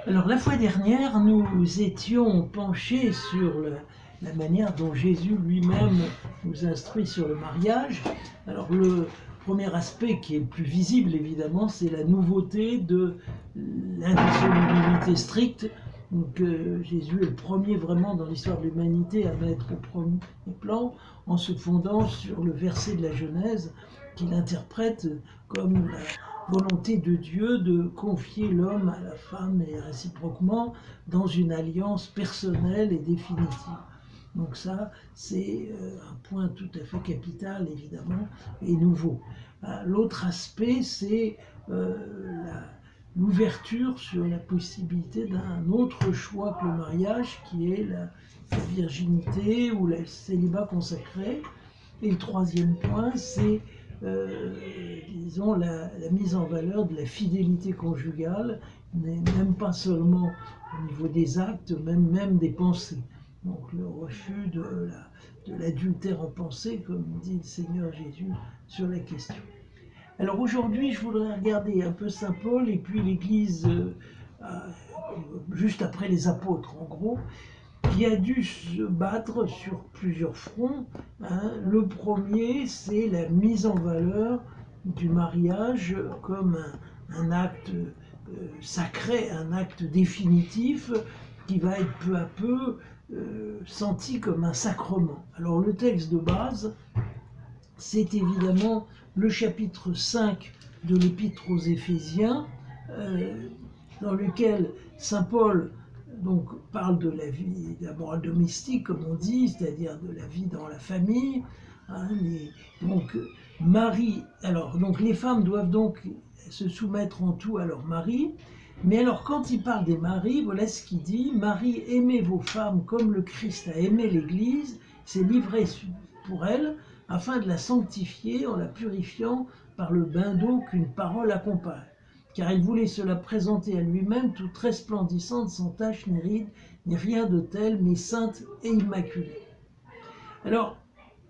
Alors la fois dernière, nous étions penchés sur la manière dont Jésus lui-même nous instruit sur le mariage. Alors le premier aspect qui est le plus visible évidemment, c'est la nouveauté de l'indissolubilité stricte. Donc Jésus est le premier vraiment dans l'histoire de l'humanité à mettre au premier plan en se fondant sur le verset de la Genèse qu'il interprète comme la volonté de Dieu de confier l'homme à la femme et réciproquement dans une alliance personnelle et définitive. Donc ça, c'est un point tout à fait capital, évidemment, et nouveau. L'autre aspect, c'est l'ouverture sur la possibilité d'un autre choix que le mariage, qui est la virginité ou le célibat consacré. Et le troisième point, c'est disons, la mise en valeur de la fidélité conjugale, même pas seulement au niveau des actes, même des pensées. Donc le refus de l'adultère en pensée, comme dit le Seigneur Jésus sur la question. Alors aujourd'hui, je voudrais regarder un peu Saint Paul et puis l'Église juste après les apôtres, en gros, qui a dû se battre sur plusieurs fronts. Le premier, c'est la mise en valeur du mariage comme un acte sacré, un acte définitif qui va être peu à peu senti comme un sacrement. Alors le texte de base, c'est évidemment le chapitre 5 de l'Épître aux Éphésiens, dans lequel Saint Paul donc parle de la vie, de la morale domestique, comme on dit, c'est-à-dire de la vie dans la famille. Donc les femmes doivent donc se soumettre en tout à leur mari. Mais alors, quand il parle des maris, voilà ce qu'il dit: Marie, aimez vos femmes comme le Christ a aimé l'Église, s'est livré pour elle, afin de la sanctifier en la purifiant par le bain d'eau qu'une parole accompagne. Car il voulait se la présenter à lui-même toute resplendissante, sans tache ni ride, ni rien de tel, mais sainte et immaculée. Alors,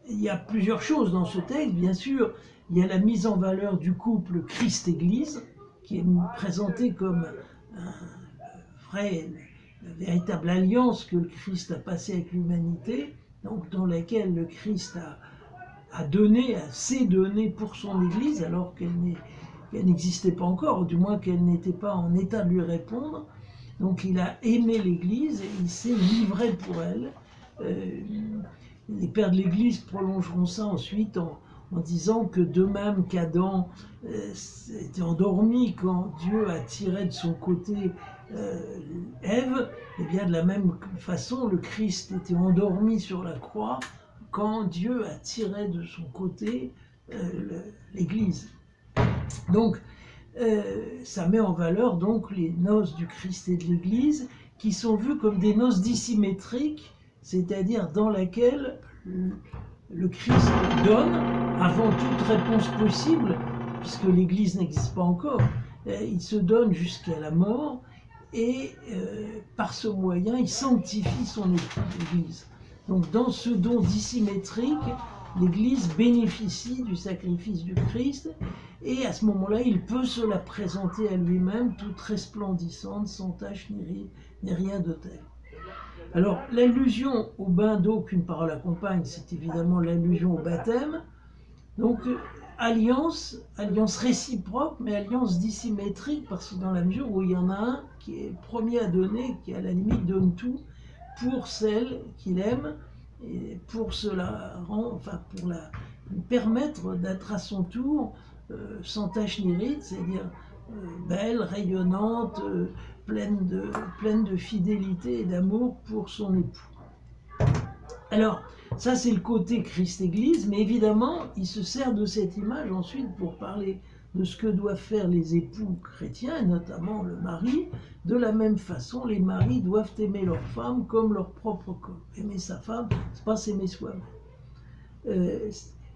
il y a plusieurs choses dans ce texte, bien sûr. Il y a la mise en valeur du couple Christ-Église, qui est présenté comme la véritable alliance que le Christ a passée avec l'humanité, donc dans laquelle le Christ s'est donné pour son Église, alors qu'elle n'existait pas encore, ou du moins qu'elle n'était pas en état de lui répondre. Donc il a aimé l'Église et il s'est livré pour elle. Les pères de l'Église prolongeront ça ensuite en disant que de même qu'Adam était endormi quand Dieu a tiré de son côté Ève, et bien de la même façon le Christ était endormi sur la croix quand Dieu a tiré de son côté l'Église. Donc ça met en valeur donc les noces du Christ et de l'Église, qui sont vues comme des noces dissymétriques, c'est-à-dire dans laquelle le Christ donne avant toute réponse possible, puisque l'Église n'existe pas encore. Il se donne jusqu'à la mort et par ce moyen, il sanctifie son Église. Donc dans ce don dissymétrique, l'Église bénéficie du sacrifice du Christ et à ce moment-là, il peut se la présenter à lui-même toute resplendissante, sans tache ni ride, ni rien de tel. Alors, l'allusion au bain d'eau qu'une parole accompagne, c'est évidemment l'allusion au baptême. Donc, alliance réciproque, mais alliance dissymétrique, parce que dans la mesure où il y en a un qui est premier à donner, qui à la limite donne tout pour celle qu'il aime, et pour lui permettre d'être à son tour sans tache ni ride, c'est-à-dire belle, rayonnante, pleine de fidélité et d'amour pour son époux. Alors, ça c'est le côté Christ-Église, mais évidemment, il se sert de cette image ensuite pour parler de ce que doivent faire les époux chrétiens, et notamment le mari. De la même façon, les maris doivent aimer leur femme comme leur propre corps. Aimer sa femme, c'est pas s'aimer soi-même.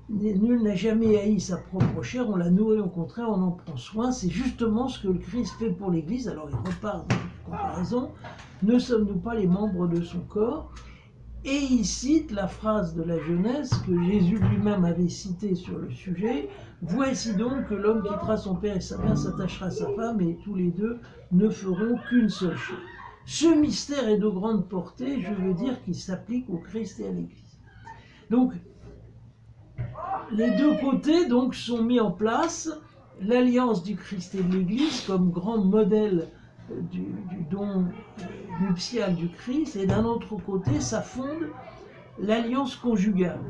Nul n'a jamais haï sa propre chair, on la nourrit, au contraire, on en prend soin. C'est justement ce que le Christ fait pour l'Église. Alors il repart dans la comparaison. Ne sommes-nous pas les membres de son corps? Et il cite la phrase de la Genèse que Jésus lui-même avait citée sur le sujet. « Voici donc que l'homme quittera son père et sa mère, s'attachera à sa femme, et tous les deux ne feront qu'une seule chose. » Ce mystère est de grande portée, je veux dire qu'il s'applique au Christ et à l'Église. Donc, les deux côtés donc, sont mis en place, l'alliance du Christ et de l'Église comme grand modèle du don nuptial du Christ, et d'un autre côté, ça fonde l'alliance conjugale,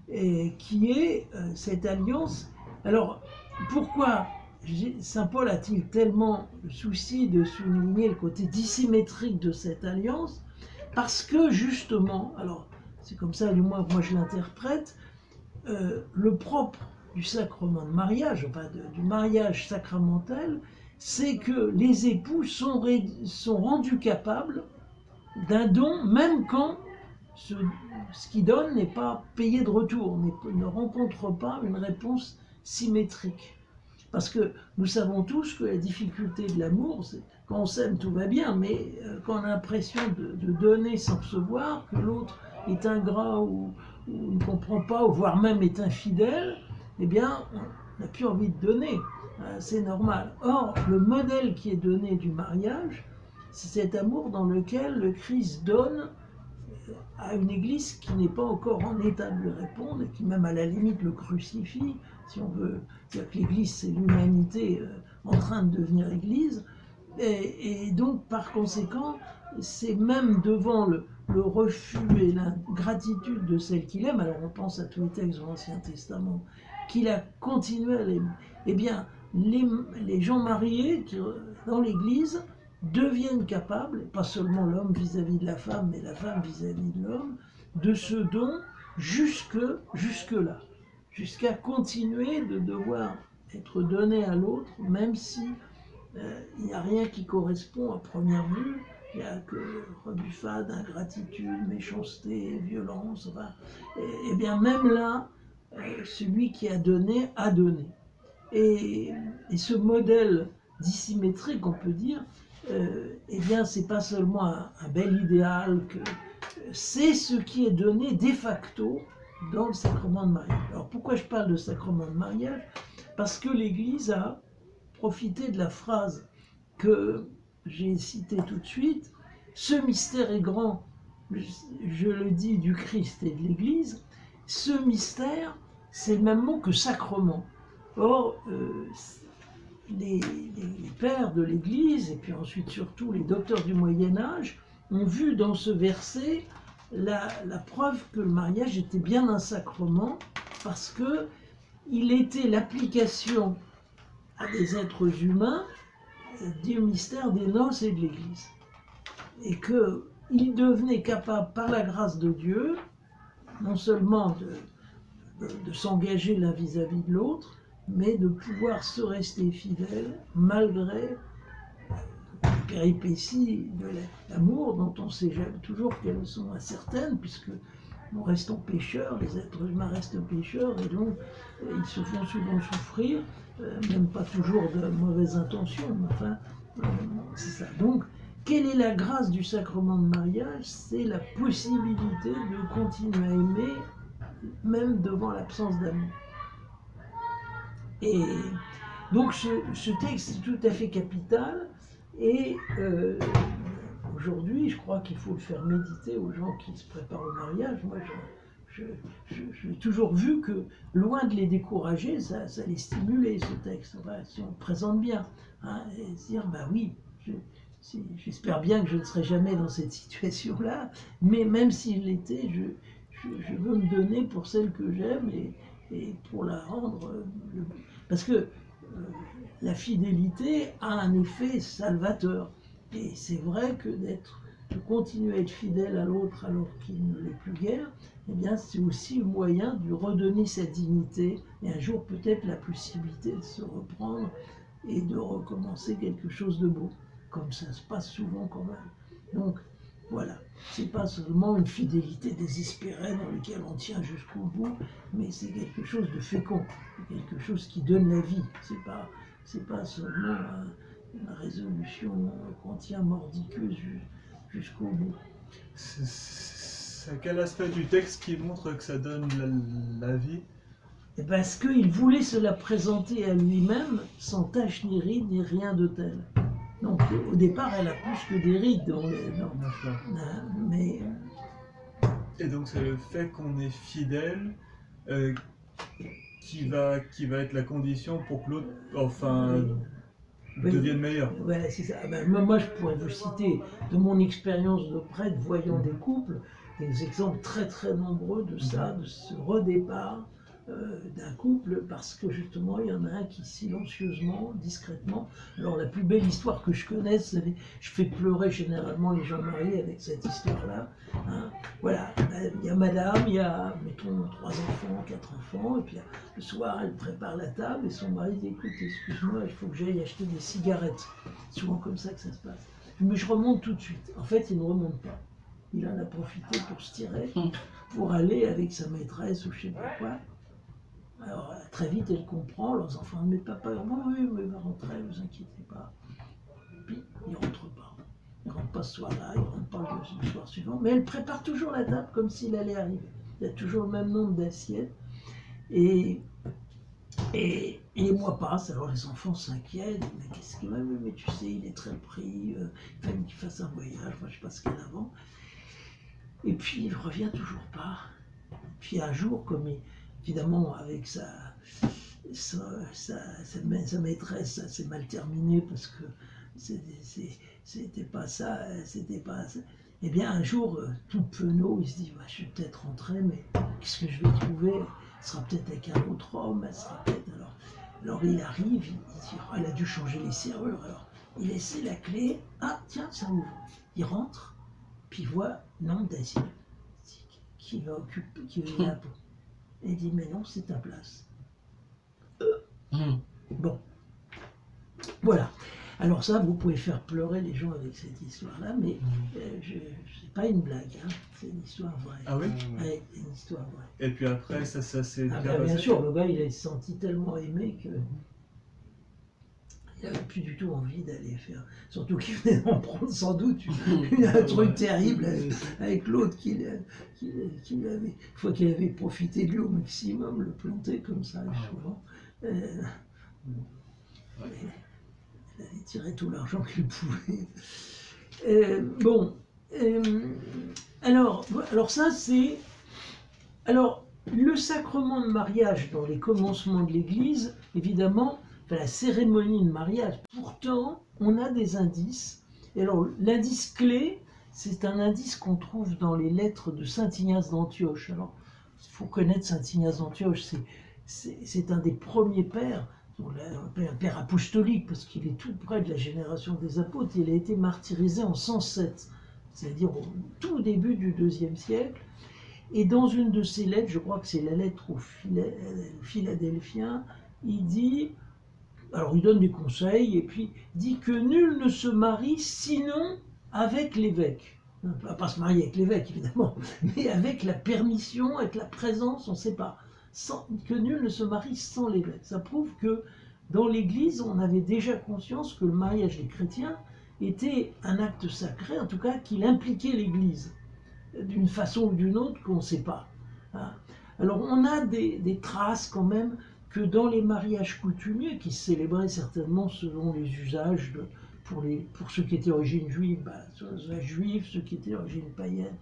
et qui est cette alliance. Alors, pourquoi Saint Paul a-t-il tellement le souci de souligner le côté dissymétrique de cette alliance? Parce que justement, alors c'est comme ça du moins que moi je l'interprète, le propre du sacrement de mariage, enfin du mariage sacramentel, c'est que les époux sont rendus capables d'un don, même quand ce qui donne n'est pas payé de retour, ne rencontre pas une réponse symétrique. Parce que nous savons tous que la difficulté de l'amour, c'est quand on s'aime tout va bien, mais quand on a l'impression de donner sans recevoir, que l'autre est ingrat ou ne comprend pas, ou voire même est infidèle, eh bien on n'a plus envie de donner, c'est normal. Or, le modèle qui est donné du mariage, c'est cet amour dans lequel le Christ donne à une Église qui n'est pas encore en état de lui répondre, et qui même à la limite le crucifie, si on veut dire que l'Église c'est l'humanité en train de devenir Église, et donc par conséquent, c'est même devant le refus et l'ingratitude de celle qu'il aime, alors on pense à tous les textes de l'Ancien Testament, qu'il a continué à l'aimer. Eh bien, les gens mariés dans l'Église deviennent capables, pas seulement l'homme vis-à-vis de la femme, mais la femme vis-à-vis de l'homme, de ce don jusque-là, jusqu'à continuer de devoir être donné à l'autre, même si il n'y a rien qui correspond à première vue, il n'y a que rebuffade, ingratitude, méchanceté, violence, enfin, et bien même là, celui qui a donné, a donné. Et ce modèle dissymétrique, on peut dire, eh bien, c'est pas seulement un bel idéal, c'est ce qui est donné de facto dans le sacrement de mariage. Alors pourquoi je parle de sacrement de mariage? Parce que l'Église a profité de la phrase que j'ai citée tout de suite, ce mystère est grand, je le dis, du Christ et de l'Église. Ce mystère, c'est le même mot que sacrement. Or, les pères de l'Église, et puis ensuite surtout les docteurs du Moyen-Âge, ont vu dans ce verset la preuve que le mariage était bien un sacrement, parce que il était l'application à des êtres humains du mystère des noces et de l'Église. Et qu'il devenait capable, par la grâce de Dieu, non seulement de s'engager l'un vis-à-vis de l'autre, mais de pouvoir se rester fidèle malgré les péripéties de l'amour dont on sait toujours qu'elles sont incertaines, puisque nous restons pécheurs, les êtres humains restent pécheurs, et donc ils se font souvent souffrir, même pas toujours de mauvaises intentions, mais enfin, c'est ça. Donc, quelle est la grâce du sacrement de mariage? C'est la possibilité de continuer à aimer, même devant l'absence d'amour. Et donc ce texte est tout à fait capital, et aujourd'hui je crois qu'il faut le faire méditer aux gens qui se préparent au mariage. Moi j'ai toujours vu que loin de les décourager, ça les stimulait ce texte, enfin, si on le présente bien, hein, et se dire bah oui, j'espère bien que je ne serai jamais dans cette situation-là, mais même s'il l'était, je veux me donner pour celle que j'aime, et pour la rendre... parce que la fidélité a un effet salvateur. Et c'est vrai que de continuer à être fidèle à l'autre alors qu'il ne l'est plus guère, eh bien c'est aussi le moyen de lui redonner sa dignité, et un jour peut-être la possibilité de se reprendre et de recommencer quelque chose de beau, comme ça se passe souvent quand même. Donc voilà, c'est pas seulement une fidélité désespérée dans laquelle on tient jusqu'au bout, mais c'est quelque chose de fécond, quelque chose qui donne la vie. C'est pas seulement une résolution qu'on tient mordicus jusqu'au bout. c'est quel aspect du texte qui montre que ça donne la vie? Et parce qu'il voulait se la présenter à lui-même sans tache ni ride ni rien de tel. Donc au départ, elle a plus que des rides D'accord. mais Et donc c'est le fait qu'on est fidèle qui va être la condition pour que l'autre, enfin, devienne meilleur. Voilà, c'est ça. Ben, moi, je pourrais vous citer de mon expérience de prêtre, voyant des couples, des exemples très très nombreux de ça, de ce redépart d'un couple, parce que justement, il y en a un qui silencieusement, discrètement. Alors, la plus belle histoire que je connaisse, je fais pleurer généralement les gens mariés avec cette histoire-là. Hein. Voilà, il y a madame, il y a, mettons, 3 enfants, 4 enfants, et puis le soir, elle prépare la table, et son mari dit, écoute, excuse-moi, il faut que j'aille acheter des cigarettes. C'est souvent comme ça que ça se passe. Mais je remonte tout de suite. En fait, il ne remonte pas. Il en a profité pour se tirer, pour aller avec sa maîtresse ou je ne sais pas quoi. Alors, très vite, elle comprend, leurs enfants, mais papa, oui, il va rentrer, ne vous inquiétez pas. Puis, il ne rentre pas. Il ne rentre pas ce soir-là, il ne rentre pas le soir suivant, mais elle prépare toujours la table comme s'il allait arriver. Il y a toujours le même nombre d'assiettes. Et les mois passent, alors les enfants s'inquiètent, mais qu'est-ce qu'il m'a vu? Mais tu sais, il est très pris, il faut qu'il fasse un voyage, moi je sais pas ce qu'il a avant. Et puis il revient toujours pas. Puis un jour, comme évidemment avec sa maîtresse, ça s'est mal terminé parce que c'était pas ça, Eh bien un jour, tout penaud, il se dit, bah, je vais peut-être rentrer, mais qu'est-ce que je vais trouver? Ce sera peut-être avec un autre homme, elle sera peut-être alors il arrive, il dit, oh, elle a dû changer les serrures, alors il essaie la clé, ah tiens, ça ouvre. Il rentre, puis il voit nom d'asile qui va occuper, qui est là. Et il dit, mais non, c'est ta place. Bon, voilà. Alors ça, vous pouvez faire pleurer les gens avec cette histoire-là, mais c'est pas une blague, hein. C'est une histoire vraie. Ah oui? Ouais, c'est une histoire vraie. Et puis après, ça s'est bien Bien passé? sûr, le gars, il a senti tellement aimé que il n'avait plus du tout envie d'aller faire. Surtout qu'il venait d'en prendre sans doute un truc terrible avec l'autre qui avait, une fois qu'il avait profité de lui au maximum, le planter comme ça, souvent. Il avait tiré tout l'argent qu'il pouvait. Alors ça c'est... Alors, le sacrement de mariage dans les commencements de l'Église, évidemment, la cérémonie de mariage, pourtant, on a des indices. Et alors, l'indice clé, c'est un indice qu'on trouve dans les lettres de saint Ignace d'Antioche. Alors, il faut connaître saint Ignace d'Antioche, c'est un des premiers pères, un père apostolique, parce qu'il est tout près de la génération des apôtres. Il a été martyrisé en 107, c'est-à-dire au tout début du IIe siècle. Et dans une de ses lettres, je crois que c'est la lettre aux Philadelphiens, il dit, alors il donne des conseils, et puis il dit que nul ne se marie sinon avec l'évêque. On ne va pas se marier avec l'évêque, évidemment, mais avec la permission, avec la présence, on ne sait pas. Que nul ne se marie sans l'évêque. Ça prouve que dans l'Église, on avait déjà conscience que le mariage des chrétiens était un acte sacré, en tout cas qu'il impliquait l'Église, d'une façon ou d'une autre qu'on ne sait pas. Alors on a des traces quand même que dans les mariages coutumiers, qui se célébraient certainement selon les usages, pour ceux qui étaient d'origine juive, sur les usages juifs, ceux qui étaient d'origine païenne,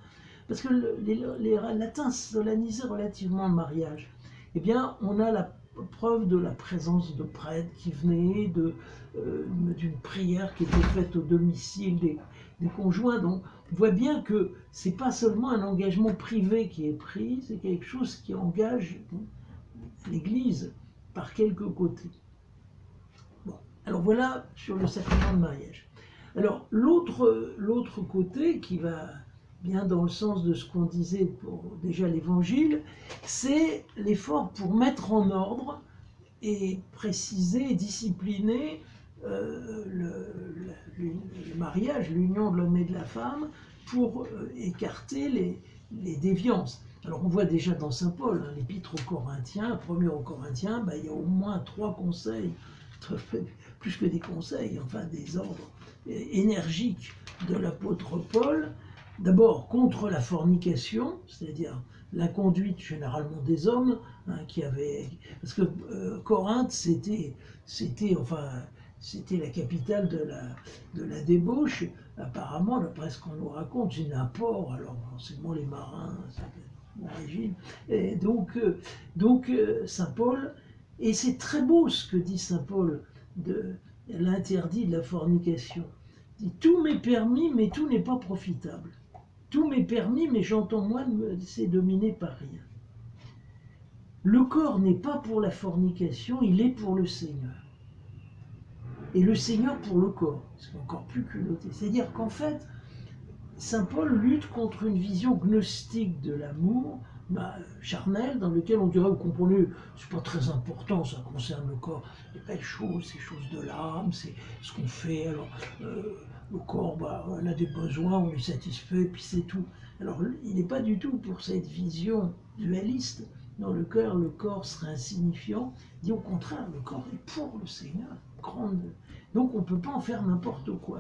parce que les latins solennisaient relativement le mariage, eh bien on a la preuve de la présence de prêtres qui venaient d'une prière qui était faite au domicile des conjoints. Donc on voit bien que c'est pas seulement un engagement privé qui est pris, c'est quelque chose qui engage l'Église par quelques côtés. Bon, alors voilà sur le sacrement de mariage. Alors l'autre côté qui va bien dans le sens de ce qu'on disait pour déjà l'Évangile, c'est l'effort pour mettre en ordre et préciser et discipliner le mariage, l'union de l'homme et de la femme, pour écarter les déviances. Alors on voit déjà dans saint Paul, l'épître aux Corinthiens, premier aux Corinthiens, il y a au moins 3 conseils, plus que des conseils, enfin des ordres énergiques de l'apôtre Paul. d'abord contre la fornication, c'est-à-dire la conduite généralement des hommes, hein, parce que Corinthe, c'était la capitale de la débauche. Apparemment, d'après ce qu'on nous raconte, c'est un port, alors forcément les marins, c'est un régime. Et donc Saint Paul, et c'est très beau ce que dit Saint Paul de l'interdit de la fornication. Il dit, tout m'est permis, mais tout n'est pas profitable. Tout m'est permis, mais j'entends moi de me laisser dominer par rien. Le corps n'est pas pour la fornication, il est pour le Seigneur. Et le Seigneur pour le corps, c'est encore plus culotté. C'est-à-dire qu'en fait, Saint Paul lutte contre une vision gnostique de l'amour, charnel, dans lequel on dirait, vous comprenez, c'est pas très important, ça concerne le corps, les belles choses, ces choses de l'âme, c'est ce qu'on fait, alors le corps, on a des besoins, on les satisfait, puis c'est tout. Alors il n'est pas du tout pour cette vision dualiste, dans le corps serait insignifiant, il dit au contraire, le corps est pour le Seigneur, grande. Donc on ne peut pas en faire n'importe quoi.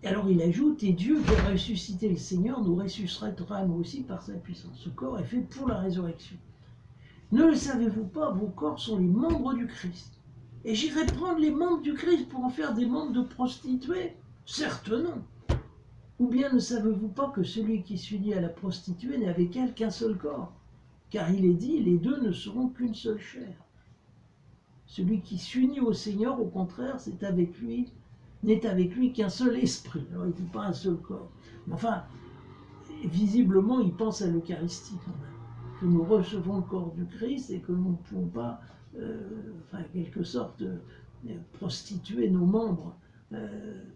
Et alors il ajoute, et Dieu qui a ressuscité le Seigneur nous ressuscitera nous aussi par sa puissance. Ce corps est fait pour la résurrection. Ne le savez-vous pas, vos corps sont les membres du Christ. Et j'irai prendre les membres du Christ pour en faire des membres de prostituées? Certes non. Ou bien ne savez-vous pas que celui qui s'unit à la prostituée n'est avec elle qu'un seul corps? Car il est dit, les deux ne seront qu'une seule chair. Celui qui s'unit au Seigneur, au contraire, n'est avec lui qu'un seul esprit. Alors il ne dit pas un seul corps. Mais enfin, visiblement, il pense à l'Eucharistie quand même. Que nous recevons le corps du Christ et que nous ne pouvons pas, en quelque sorte, prostituer nos membres,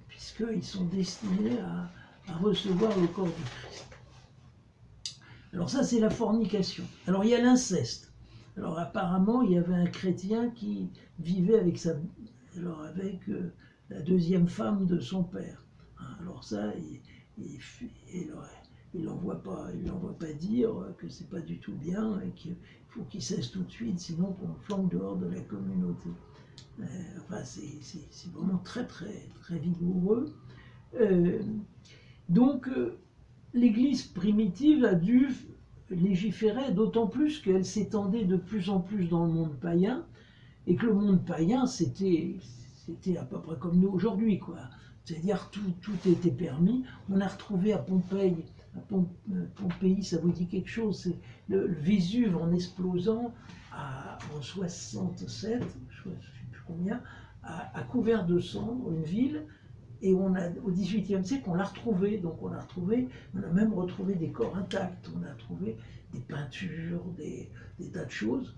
puisqu'ils sont destinés à recevoir le corps du Christ. Alors ça, c'est la fornication. Alors il y a l'inceste. Alors apparemment, il y avait un chrétien qui vivait avec la deuxième femme de son père. Alors ça, il n'envoie pas dire que c'est pas du tout bien et qu'il faut qu'il cesse tout de suite, sinon qu'on le flanque dehors de la communauté. Enfin, c'est vraiment très très très vigoureux. Donc l'Église primitive a dû légiférer, d'autant plus qu'elle s'étendait de plus en plus dans le monde païen, et que le monde païen, c'était à peu près comme nous aujourd'hui, quoi. C'est-à-dire tout était permis. On a retrouvé à Pompéi, ça vous dit quelque chose, c'est le Vésuve en explosant en 67, je ne sais plus combien, a couvert de cendres une ville. Et au XVIIIe siècle, on l'a retrouvé. Donc on a même retrouvé des corps intacts, on a trouvé des peintures, des tas de choses.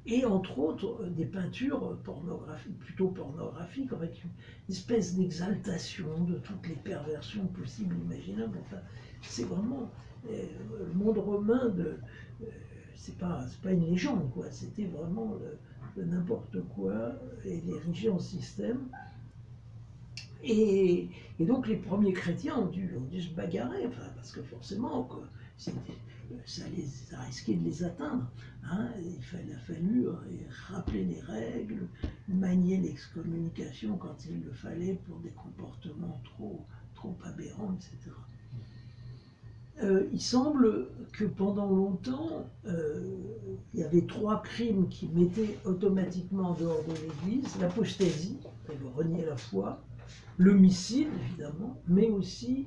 Et entre autres, des peintures plutôt pornographiques, avec une espèce d'exaltation de toutes les perversions possibles, imaginables. Enfin, c'est vraiment le monde romain, c'est pas une légende, quoi. C'était vraiment de n'importe quoi, et érigé en système. Et donc les premiers chrétiens ont dû se bagarrer, enfin, parce que forcément, quoi, ça risquait de les atteindre. Hein, il a fallu rappeler les règles, manier l'excommunication quand il le fallait pour des comportements trop aberrants, etc. Il semble que pendant longtemps, il y avait 3 crimes qui mettaient automatiquement en dehors de l'Église: l'apostasie, renier la foi, l'homicide, évidemment, mais aussi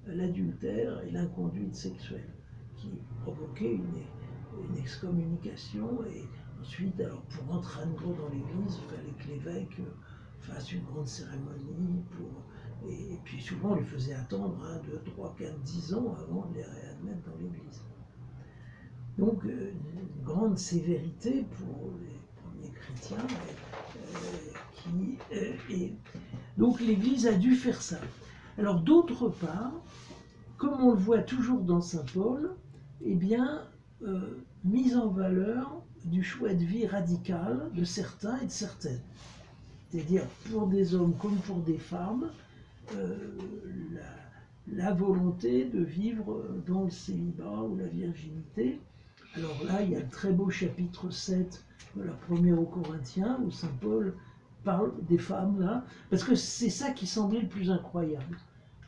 l'adultère et l'inconduite sexuelle, qui provoquaient une excommunication. Et ensuite, alors, pour entrer à nouveau dans l'Église, il fallait que l'évêque fasse une grande cérémonie, et puis souvent on les faisait attendre 1, 2, 3, 4, 10 ans avant de les réadmettre dans l'Église. Donc une grande sévérité pour les premiers chrétiens, donc l'Église a dû faire ça. Alors d'autre part, comme on le voit toujours dans Saint Paul, eh bien, mise en valeur du choix de vie radical de certains et de certaines. C'est-à-dire pour des hommes comme pour des femmes, la volonté de vivre dans le célibat ou la virginité. Alors là, il y a le très beau chapitre 7 de la première aux Corinthiens, où Saint Paul parle des femmes, là, parce que c'est ça qui semblait le plus incroyable.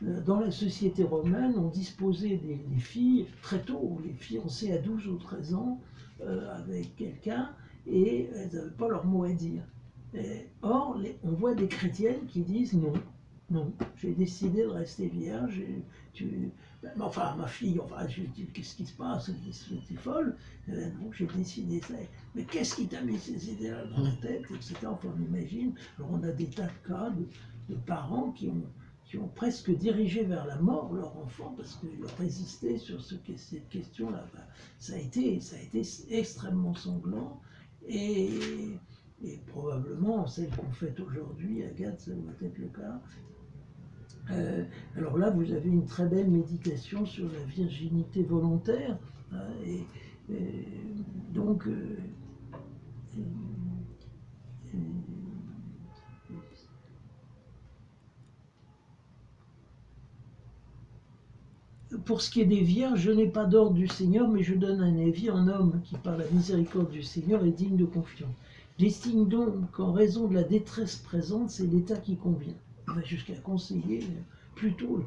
dans la société romaine, on disposait des filles très tôt, les fiancées à 12 ou 13 ans avec quelqu'un, et elles n'avaient pas leur mot à dire. Or, on voit des chrétiennes qui disent non, non, j'ai décidé de rester vierge. Enfin, ma fille, enfin, je dis, qu'est-ce qui se passe? Tu folle? Non, j'ai décidé ça. Mais qu'est-ce qui t'a mis ces idées-là dans la tête, etc. Enfin, on imagine. Alors, on a des tas de cas de parents qui ont presque dirigé vers la mort leur enfant parce qu'ils résistaient sur cette question-là. Ça a été extrêmement sanglant. Et probablement, celle qu'on fait aujourd'hui, Agathe, ça doit être le cas. Alors là, vous avez une très belle méditation sur la virginité volontaire. Hein, donc, pour ce qui est des vierges, je n'ai pas d'ordre du Seigneur, mais je donne un avis en homme qui, par la miséricorde du Seigneur, est digne de confiance. J'estime donc qu'en raison de la détresse présente, c'est l'état qui convient. Il va jusqu'à conseiller plutôt.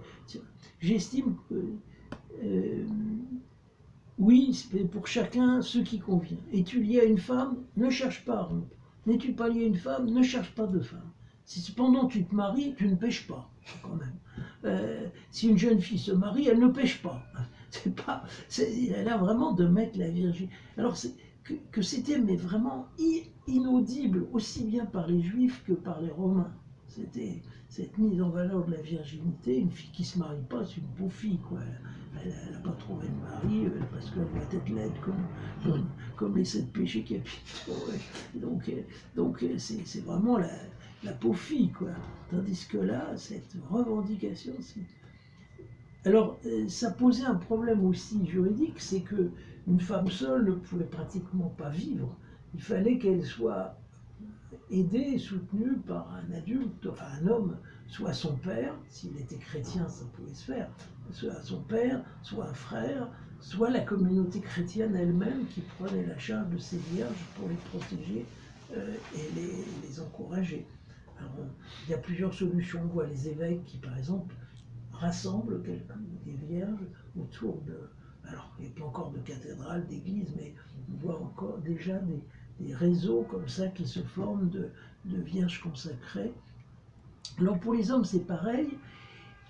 J'estime que oui, c'est pour chacun ce qui convient. Es-tu lié à une femme? Ne cherche pas à rompre. N'es-tu pas lié à une femme? Ne cherche pas de femme. Si cependant tu te maries, tu ne pêches pas, quand même. Si une jeune fille se marie, elle ne pêche pas. Elle a vraiment de mettre la virginité. Alors que c'était mais vraiment inaudible, aussi bien par les Juifs que par les Romains. C'était cette mise en valeur de la virginité. Une fille qui ne se marie pas, c'est une pauvre fille, quoi. Elle n'a pas trouvé de mari parce qu'elle doit être laide comme les 7 péchés capitaux. Donc c'est vraiment la pauvre fille, quoi. Tandis que là, cette revendication, alors, ça posait un problème aussi juridique, c'est que une femme seule ne pouvait pratiquement pas vivre. Il fallait qu'elle soit aidée et soutenue par un adulte, enfin un homme, soit son père, s'il était chrétien, ça pouvait se faire, soit son père, soit un frère, soit la communauté chrétienne elle-même qui prenait la charge de ces vierges pour les protéger et les encourager. Alors, il y a plusieurs solutions. On voit les évêques qui, par exemple, rassemblent des vierges autour de... Alors, il n'y a pas encore de cathédrale, d'église, mais on voit encore déjà des réseaux comme ça qui se forment de vierges consacrées. Alors, pour les hommes, c'est pareil.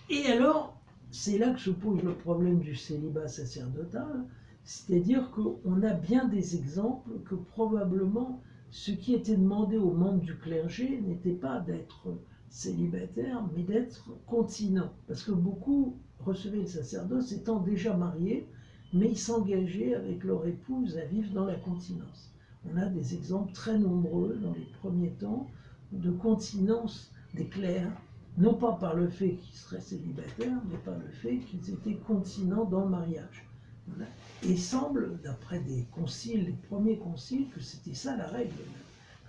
Et alors, c'est là que se pose le problème du célibat sacerdotal, c'est-à-dire qu'on a bien des exemples que probablement ce qui était demandé aux membres du clergé n'était pas d'être célibataire, mais d'être continent. Parce que beaucoup recevaient le sacerdoce étant déjà mariés, mais ils s'engageaient avec leur épouse à vivre dans la continence. On a des exemples très nombreux dans les premiers temps de continence des clercs, non pas par le fait qu'ils seraient célibataires, mais par le fait qu'ils étaient continents dans le mariage. Voilà. Et il semble, d'après des conciles, les premiers conciles, que c'était ça la règle.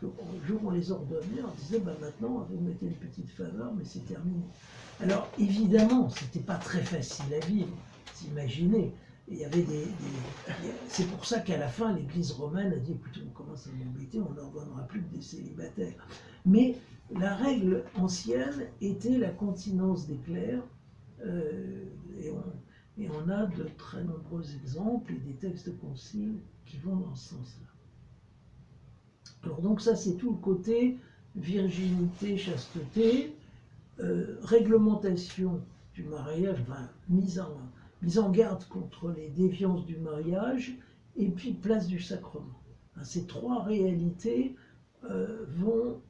Le jour où on les ordonnait, on disait maintenant vous mettez une petite faveur, mais c'est terminé. Alors évidemment, c'était pas très facile à vivre, s'imaginer. Il y avait c'est pour ça qu'à la fin, l'Église romaine a dit écoutez, on commence à m'embêter, on n'ordonnera plus que des célibataires. Mais la règle ancienne était la continence des clercs, et on a de très nombreux exemples et des textes de concile qui vont dans ce sens-là. Alors donc ça c'est tout le côté virginité, chasteté, réglementation du mariage, enfin, mise en garde contre les déviances du mariage, et puis place du sacrement. Ces trois réalités vont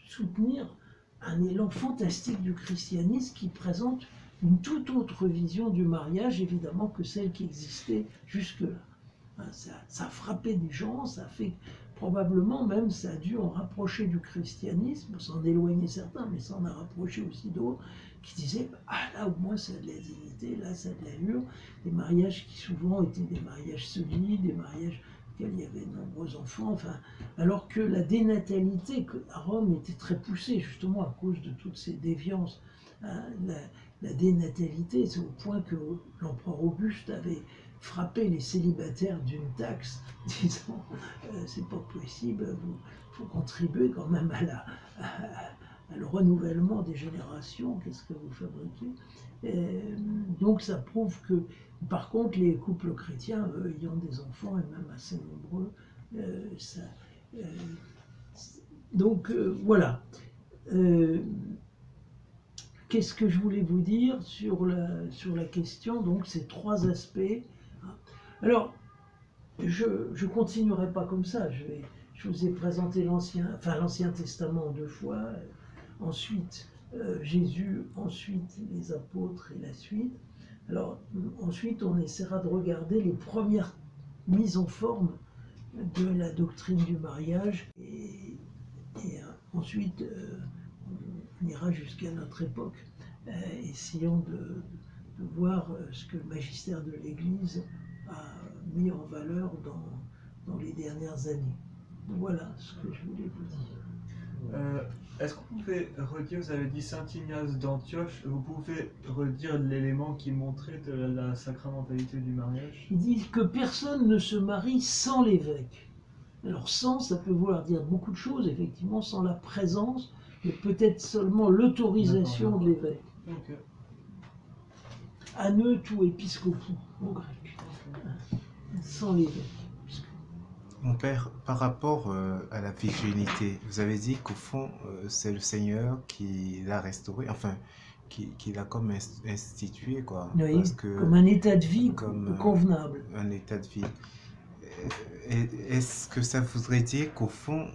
soutenir un élan fantastique du christianisme qui présente une toute autre vision du mariage, évidemment, que celle qui existait jusque-là. Ça a frappé des gens, ça a fait probablement même, ça a dû en rapprocher du christianisme, s'en éloigner certains, mais ça en a rapproché aussi d'autres, qui disaient ah là au moins ça a de la dignité, là ça a de l'allure, des mariages qui souvent étaient des mariages solides, des mariages auxquels il y avait de nombreux enfants, enfin, alors que la dénatalité à Rome était très poussée justement à cause de toutes ces déviances. Hein, la dénatalité, c'est au point que l'empereur Auguste avait frappé les célibataires d'une taxe, disant c'est pas possible, il faut contribuer quand même le renouvellement des générations, qu'est-ce que vous fabriquez. Donc ça prouve que, par contre, les couples chrétiens, eux, ayant des enfants, et même assez nombreux, donc voilà. Qu'est-ce que je voulais vous dire sur la question, donc ces trois aspects. Alors, je ne continuerai pas comme ça, je vous ai présenté l'Ancien Testament 2 fois, ensuite Jésus, ensuite les apôtres et la suite. Alors, ensuite, on essaiera de regarder les premières mises en forme de la doctrine du mariage, et ensuite, on ira jusqu'à notre époque, essayant de voir ce que le magistère de l'Église a mis en valeur dans les dernières années. Voilà ce que je voulais vous dire. Est-ce qu'on pouvait redire, vous avez dit Saint Ignace d'Antioche, vous pouvez redire l'élément qui montrait de la sacramentalité du mariage? Il dit que personne ne se marie sans l'évêque. Alors sans, ça peut vouloir dire beaucoup de choses, effectivement, sans la présence, mais peut-être seulement l'autorisation de l'évêque. Okay. Aneu tu épiscopou, au grec. Sans l'évêque. Mon père, par rapport à la virginité, vous avez dit qu'au fond, c'est le Seigneur qui l'a restauré, enfin, qui l'a comme institué, quoi. Oui, parce que, comme un état de vie comme, convenable. Un état de vie. Est-ce que ça voudrait dire qu'au fond,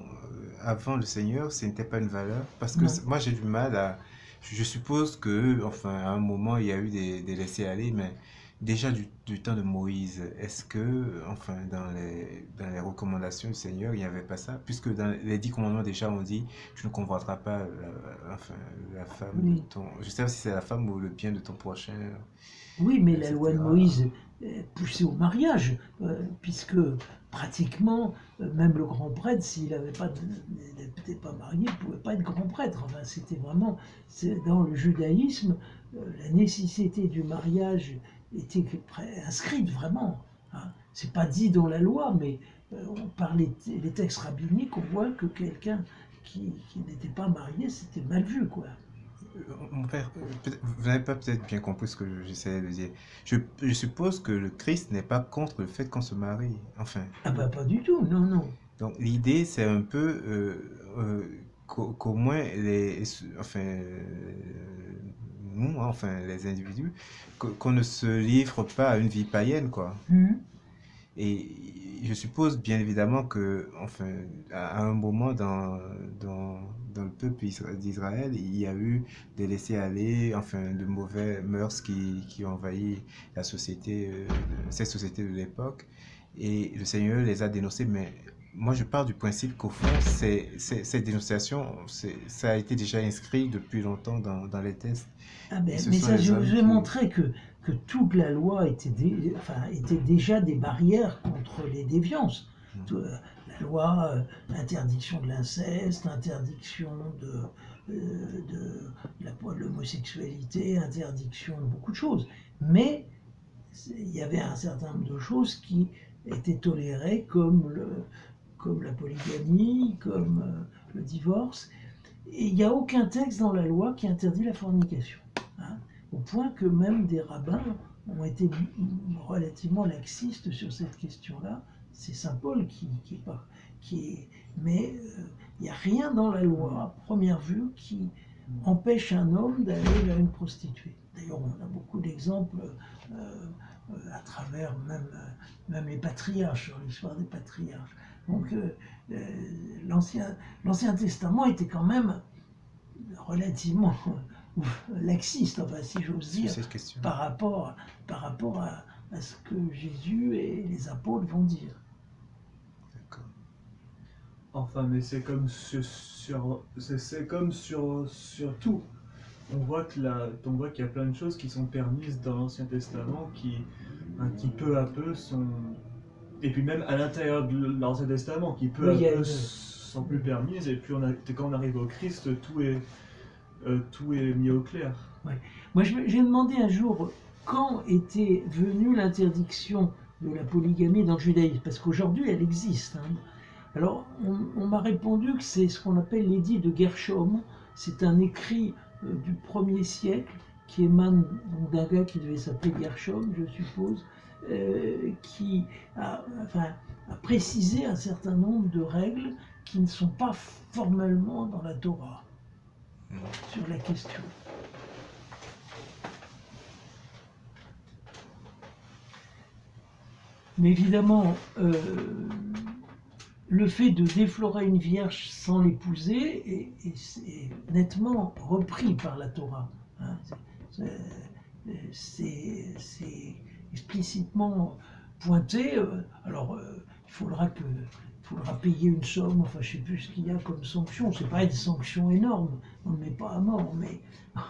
avant le Seigneur, ce n'était pas une valeur? Parce que moi, j'ai du mal à... Je suppose que, enfin, à un moment, il y a eu des laissés-aller, mais déjà du temps de Moïse, est-ce que, enfin, dans les recommandations du Seigneur, il n'y avait pas ça? Puisque dans les 10 commandements, déjà, on dit, tu ne convoiteras pas la femme de ton... Je ne sais pas si c'est la femme ou le bien de ton prochain. Oui, mais la loi de Moïse poussait au mariage, puisque pratiquement, même le grand prêtre, s'il n'était pas marié, ne pouvait pas être grand prêtre. Enfin, c'était vraiment, dans le judaïsme, la nécessité du mariage était inscrite vraiment. Hein. C'est pas dit dans la loi, mais par les textes rabbiniques, on voit que quelqu'un qui n'était pas marié, c'était mal vu, quoi. Mon père, vous n'avez pas peut-être bien compris ce que j'essayais de dire. Je suppose que le Christ n'est pas contre le fait qu'on se marie, enfin. Ah bah pas du tout, non, non. Donc l'idée, c'est un peu qu'au moins nous, enfin les individus, qu'on ne se livre pas à une vie païenne, quoi. Et je suppose bien évidemment que, enfin, à un moment dans le peuple d'Israël, il y a eu des laissés-aller, enfin, de mauvais mœurs qui ont envahi la société, cette société de l'époque. Et le Seigneur les a dénoncés, mais moi je pars du principe qu'au fond, ces dénonciations, ça a été déjà inscrit depuis longtemps dans les textes. Ah ben, mais ça, je vous ai montré que toute la loi était déjà des barrières contre les déviances. La loi, interdiction de l'inceste, interdiction de l'homosexualité, interdiction de beaucoup de choses. Mais il y avait un certain nombre de choses qui étaient tolérées, comme la polygamie, comme le divorce. Et il n'y a aucun texte dans la loi qui interdit la fornication. Hein, au point que même des rabbins ont été relativement laxistes sur cette question-là. C'est Saint Paul mais il n'y a rien dans la loi, à première vue, qui empêche un homme d'aller vers une prostituée. D'ailleurs, on a beaucoup d'exemples à travers même les patriarches, sur l'histoire des patriarches. Donc l'Ancien Testament était quand même relativement laxiste, enfin, si j'ose dire, par rapport à ce que Jésus et les apôtres vont dire. D'accord. Enfin, mais c'est comme sur tout. On voit qu'il y a plein de choses qui sont permises dans l'Ancien Testament qui peu à peu sont... Et puis même à l'intérieur de l'Ancien Testament, qui peu à peu sont plus permises, et puis quand on arrive au Christ, tout est mis au clair. Ouais. Moi, j'ai demandé un jour quand était venue l'interdiction de la polygamie dans le judaïsme, parce qu'aujourd'hui elle existe. Hein. Alors, on m'a répondu que c'est ce qu'on appelle l'édit de Gershom, c'est un écrit du 1er siècle qui émane d'un gars qui devait s'appeler Gershom, je suppose, qui a précisé un certain nombre de règles qui ne sont pas formellement dans la Torah sur la question. Mais évidemment, le fait de déflorer une vierge sans l'épouser est nettement repris par la Torah. Hein. C'est explicitement pointé. Alors, il faudra payer une somme, enfin je ne sais plus ce qu'il y a comme sanction. Ce n'est pas une sanction énorme, on ne met pas à mort, mais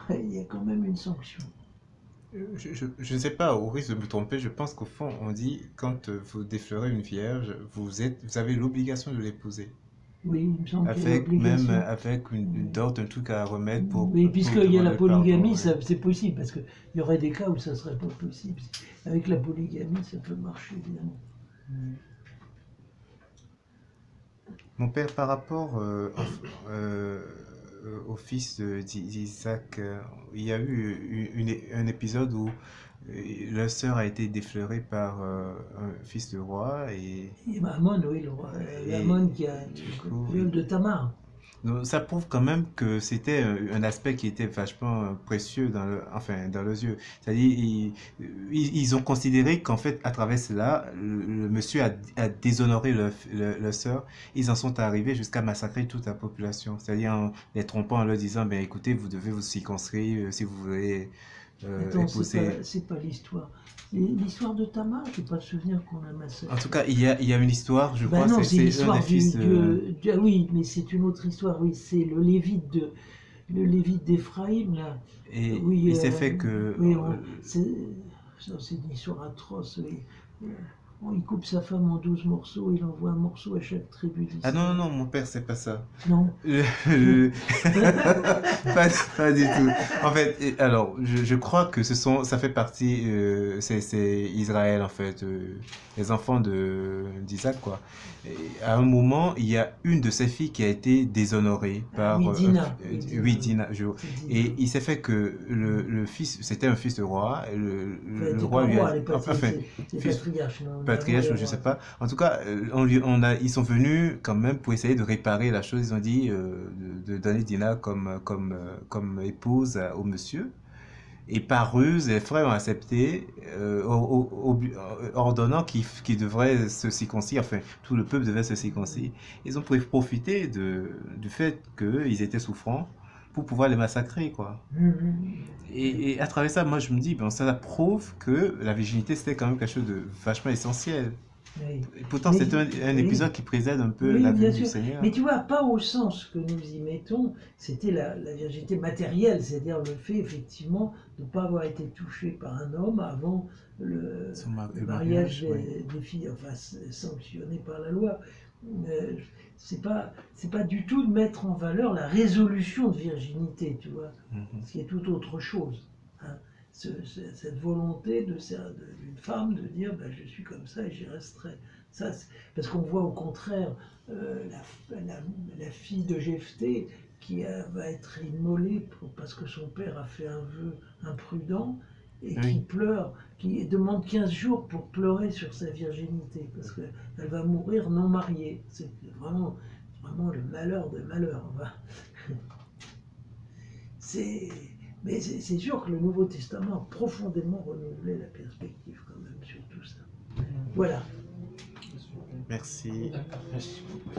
il y a quand même une sanction. Je ne sais pas, au risque de me tromper, je pense qu'au fond, on dit, quand vous défleurez une vierge, vous avez l'obligation de l'épouser. Oui, il me semble avec même avec une dot, un truc à remettre pour... Oui, puisqu'il y a la polygamie, c'est possible, parce qu'il y aurait des cas où ça ne serait pas possible. Avec la polygamie, ça peut marcher, évidemment. Mon père, par rapport au fils d'Isaac, il y a eu un épisode où leur sœur a été défleurée par un fils de roi et Amon, oui, le roi, Amon qui a le viol de Tamar. Donc, ça prouve quand même que c'était un aspect qui était vachement précieux dans leurs yeux. C'est-à-dire, ils ont considéré qu'en fait, à travers cela, le monsieur a déshonoré leur sœur. Ils en sont arrivés jusqu'à massacrer toute la population. C'est-à-dire en les trompant, en leur disant, ben, écoutez, vous devez vous circonscrire si vous voulez épouser. C'est pas l'histoire. L'histoire de Tamar, je n'ai pas de souvenir qu'on a massacré. En tout cas, il y a une histoire, je crois, non, c'est un des fils oui, mais c'est une autre histoire, oui, c'est le Lévite d'Éphraïm, là. Et oui, il s'est fait que... Oui, c'est une histoire atroce, oui. Il coupe sa femme en 12 morceaux, il envoie un morceau à chaque tribu d'Israël. Ah non, mon père, c'est pas ça. Non. Pas du tout. En fait, alors, je crois que ça fait partie, c'est Israël, en fait, les enfants d'Isaac, quoi. Et à un moment, il y a une de ses filles qui a été déshonorée par... Dina. Oui, Dina. Et il s'est fait que le fils, c'était un fils de roi, le roi lui a... Patriarche, je sais pas. En tout cas, ils sont venus quand même pour essayer de réparer la chose. Ils ont dit de donner Dina comme épouse au monsieur. Et par ruse, les frères ont accepté, ordonnant qu'ils devraient se circoncire, enfin, tout le peuple devait se circoncire. Ils ont profité du fait qu'ils étaient souffrants pour pouvoir les massacrer, quoi. Et à travers ça, moi, je me dis, bon, ça prouve que la virginité, c'était quand même quelque chose de vachement essentiel. Oui. Et pourtant, c'est un épisode qui précède un peu la venue du Seigneur. Mais tu vois, pas au sens que nous y mettons, c'était la virginité matérielle, c'est-à-dire le fait, effectivement, de ne pas avoir été touché par un homme avant le mariage des filles, enfin, sanctionné par la loi. C'est pas du tout de mettre en valeur la résolution de virginité, tu vois, ce qui est tout autre chose. Hein. Cette volonté d'une femme de dire ben, je suis comme ça et j'y resterai. Ça, parce qu'on voit au contraire la fille de Jephthé qui va être immolée parce que son père a fait un vœu imprudent et qui pleure, qui demande 15 jours pour pleurer sur sa virginité parce qu'elle va mourir non mariée. C'est vraiment le malheur des malheurs. Mais c'est sûr que le Nouveau Testament a profondément renouvelé la perspective quand même sur tout ça. Voilà. Merci. D'accord. Merci beaucoup.